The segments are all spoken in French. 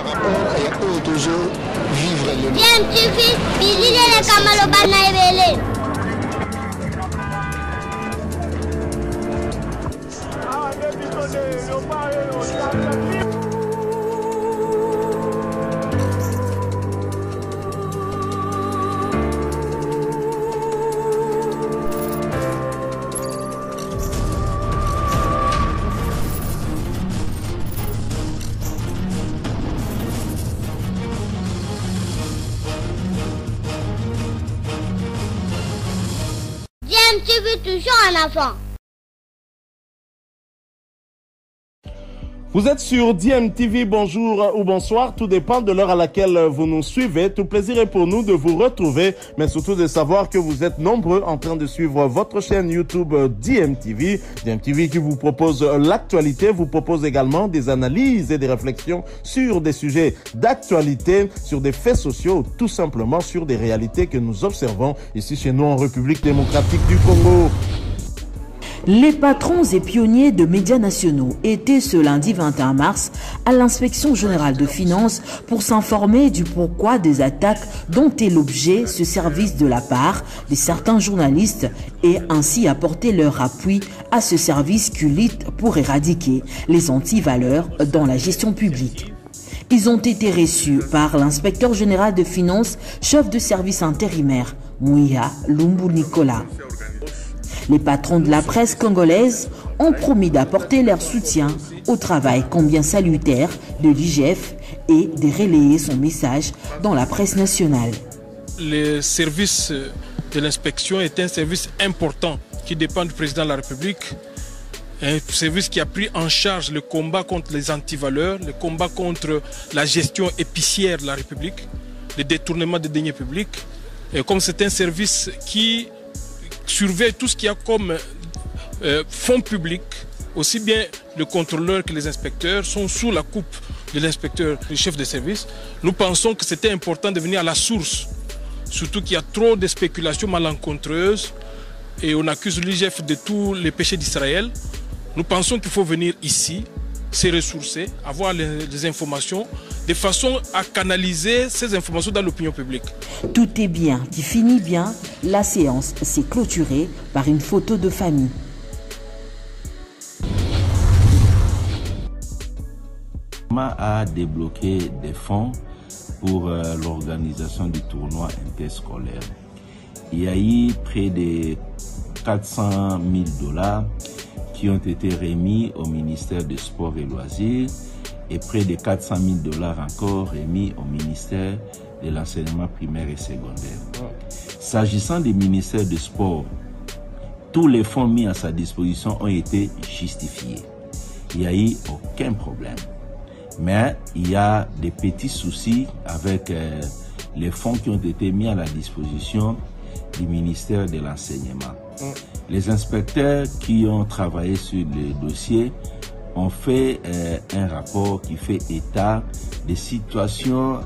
par rapport à eux toujours vivre le toujours en avant. Vous êtes sur DMTV, bonjour ou bonsoir, tout dépend de l'heure à laquelle vous nous suivez. Tout plaisir est pour nous de vous retrouver, mais surtout de savoir que vous êtes nombreux en train de suivre votre chaîne YouTube DMTV. DMTV qui vous propose l'actualité, vous propose également des analyses et des réflexions sur des sujets d'actualité, sur des faits sociaux, tout simplement sur des réalités que nous observons ici chez nous en République démocratique du Congo. Les patrons et pionniers de médias nationaux étaient ce lundi 21 mars à l'inspection générale de finances pour s'informer du pourquoi des attaques dont est l'objet ce service de la part de certains journalistes et ainsi apporter leur appui à ce service qui lutte pour éradiquer les antivaleurs dans la gestion publique. Ils ont été reçus par l'inspecteur général de finances, chef de service intérimaire, Mouya Lumbu Nicolas. Les patrons de la presse congolaise ont promis d'apporter leur soutien au travail combien salutaire de l'IGF et de relayer son message dans la presse nationale. Le service de l'inspection est un service important qui dépend du président de la République. Un service qui a pris en charge le combat contre les antivaleurs, le combat contre la gestion épicière de la République, le détournement des deniers publics. Et comme c'est un service qui surveille tout ce qu'il y a comme fonds publics, aussi bien le contrôleur que les inspecteurs sont sous la coupe de l'inspecteur, du chef de service. Nous pensons que c'était important de venir à la source, surtout qu'il y a trop de spéculations malencontreuses et on accuse l'IGF de tous les péchés d'Israël. Nous pensons qu'il faut venir ici, se ressourcer, avoir les informations, de façon à canaliser ces informations dans l'opinion publique. Tout est bien qui finit bien. La séance s'est clôturée par une photo de famille. A débloqué des fonds pour l'organisation du tournoi interscolaire. Il y a eu près de 400 000 $ qui ont été remis au ministère des Sports et Loisirs et près de 400 000 $ encore remis au ministère de l'enseignement primaire et secondaire. S'agissant du ministère des Sports, tous les fonds mis à sa disposition ont été justifiés. Il n'y a eu aucun problème. Mais il y a des petits soucis avec les fonds qui ont été mis à la disposition du ministère de l'enseignement. Les inspecteurs qui ont travaillé sur le dossier ont fait un rapport qui fait état des situations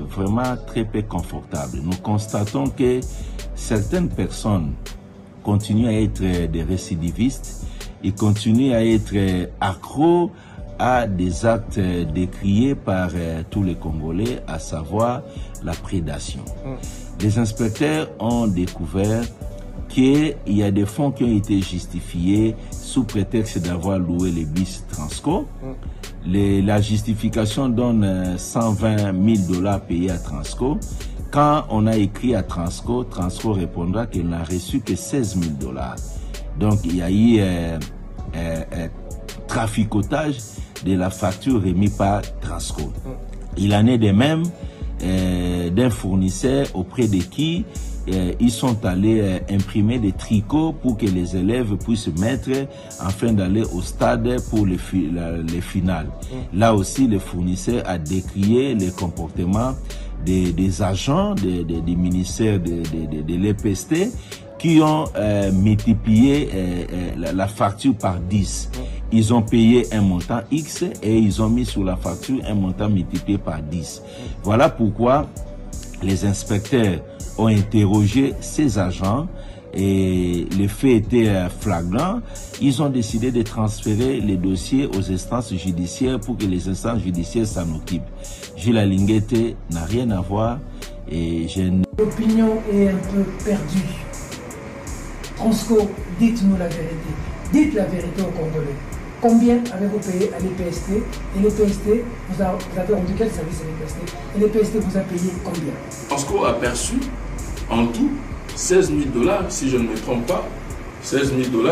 vraiment très peu confortables. Nous constatons que certaines personnes continuent à être des récidivistes et continuent à être accros à des actes décriés par tous les Congolais, à savoir la prédation. Les inspecteurs ont découvert qu'il y a des fonds qui ont été justifiés sous prétexte d'avoir loué les bus Transco. La justification donne 120 000 $ payés à Transco. Quand on a écrit à Transco, Transco répondra qu'il n'a reçu que 16 000 $. Donc il y a eu traficotage de la facture remise par Transco. Il en est de même d'un fournisseur auprès de qui ils sont allés imprimer des tricots pour que les élèves puissent mettre afin d'aller au stade pour les finales. Là aussi, le fournisseur a décrié les comportements des agents du ministère de l'EPST qui ont multiplié la facture par 10. Ils ont payé un montant X et ils ont mis sur la facture un montant multiplié par 10. Voilà pourquoi les inspecteurs ont interrogé ces agents et les faits étaient flagrants, ils ont décidé de transférer les dossiers aux instances judiciaires pour que les instances judiciaires s'en occupent. Gilles Alinguete n'a rien à voir et l'opinion est un peu perdue. Transco, dites-nous la vérité. Dites la vérité aux Congolais. Combien avez-vous payé à l'EPST? Et l'EPST, vous avez rendu quel service à l'EPST? Et l'EPST vous a payé combien? Transco a perçu en tout 16 000 $, si je ne me trompe pas. 16 000 $,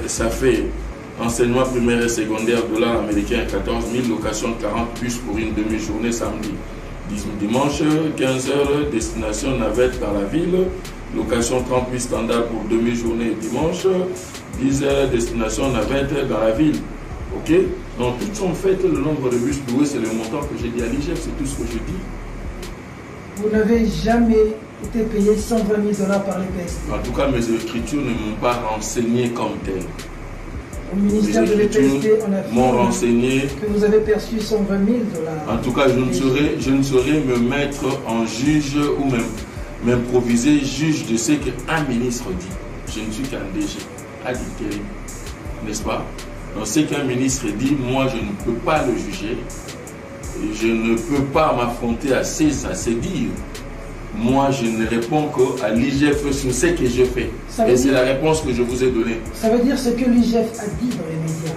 ça fait enseignement primaire et secondaire $ américains 14 000, location de 40 bus pour une demi-journée samedi. Dimanche, 15 h, destination navette dans la ville, location 38 standards pour demi-journée dimanche, 10 h, destination navette dans la ville. Ok? Donc, toutes sont faites, le nombre de bus loués, c'est le montant que j'ai dit à l'IGF, c'est tout ce que je dis. Vous n'avez jamais été payé 120 000 $ par l'EPST. En tout cas, mes écritures ne m'ont pas renseigné comme tel. Au ministère de l'EPST, on a m'ont renseigné que vous avez perçu 120 000 $. En tout cas, je ne saurais me mettre en juge ou même m'improviser juge de ce qu'un ministre dit. Je ne suis qu'un DG, ad interim, n'est-ce pas? Donc ce qu'un ministre dit, moi je ne peux pas le juger. Je ne peux pas m'affronter à ses dires. Moi, je ne réponds qu'à l'IGF sur ce que je fais. Et c'est la réponse que je vous ai donnée. Ça veut dire ce que l'IGF a dit dans les médias,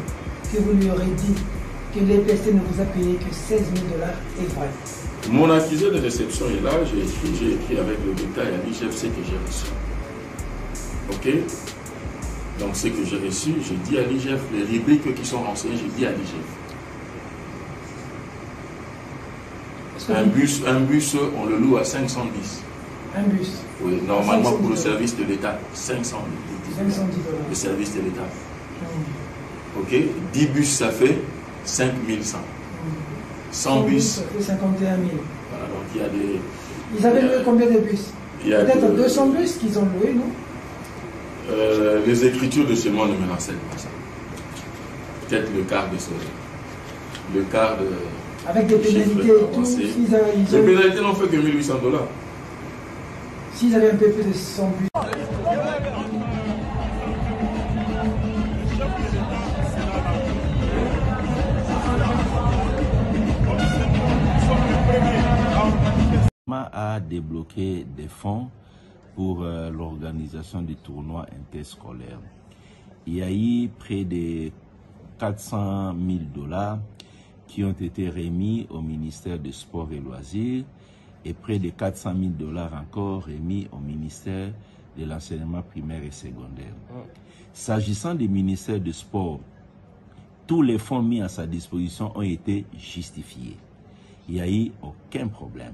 que vous lui aurez dit que l'EPST ne vous a payé que 16 000 $ est vrai. Mon accusé de réception est là, j'ai écrit avec le détail à l'IGF ce que j'ai reçu. Ok? Donc ce que j'ai reçu, j'ai dit à l'IGF, les rubriques qui sont renseignées, j'ai dit à l'IGF. Un bus, on le loue à 510. Un bus? Oui, normalement pour le service de l'État, 510 $. Le service de l'État. Ok? 10 bus, ça fait 5100. 100 bus, ça fait 51 000. Voilà, donc il y a des... Ils avaient loué combien de bus? Peut-être 200 bus qu'ils ont loué, non? Les écritures de chez moi ne me renseignent pas ça. Peut-être le quart de ce... Le quart de... Avec des pénalités et tout. Les pénalités n'ont fait que 1 800 $. S'ils avaient un peu plus de 100 bus. A débloqué des fonds pour l'organisation du tournoi interscolaire. Il y a eu près de 400 000 $ qui ont été remis au ministère des Sports et Loisirs et près de 400 000 $ encore remis au ministère de l'enseignement primaire et secondaire. S'agissant du ministère des Sports, tous les fonds mis à sa disposition ont été justifiés. Il n'y a eu aucun problème.